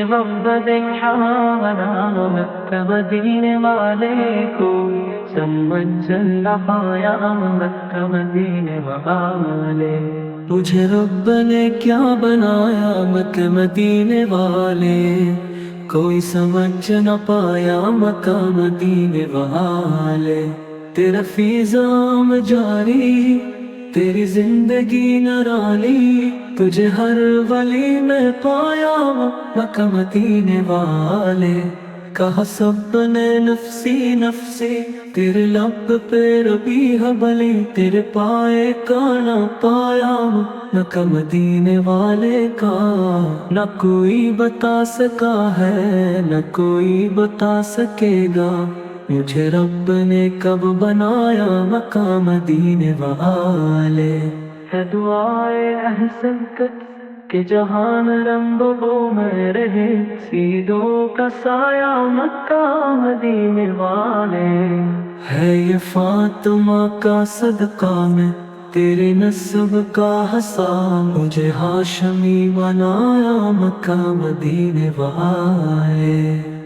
محبت حالہ مکہ مدینے والے کو سمجھ نہ پایا مکہ مدینے والے. تجھے رب نے کیا بنایا مکہ مدینے والے، کوئی سمجھ نہ پایا مکہ مدینے والے. تیرا فیضان جاری تیری زندگی نرالی، تجھے ہر ولی میں پایا مکہ مدینے والے. کہا سب نے نفسی نفسی، تیرے لب پہ ربی حبلی، تیرے پائے کا نہ پایا مکہ مدینے والے کا. نہ کوئی بتا سکا ہے نہ کوئی بتا سکے گا، مجھے رب نے کب بنایا مکہ مدینے والے. ہے دعائے احسن کہ جہان رنگ بو میں رہے، سیدوں کا سایہ مکہ مدینے والے. ہے یہ فاطمہ کا صدقہ میں تیرے نسب کا حساب، مجھے ہاشمی بنایا مکہ مدینے والے.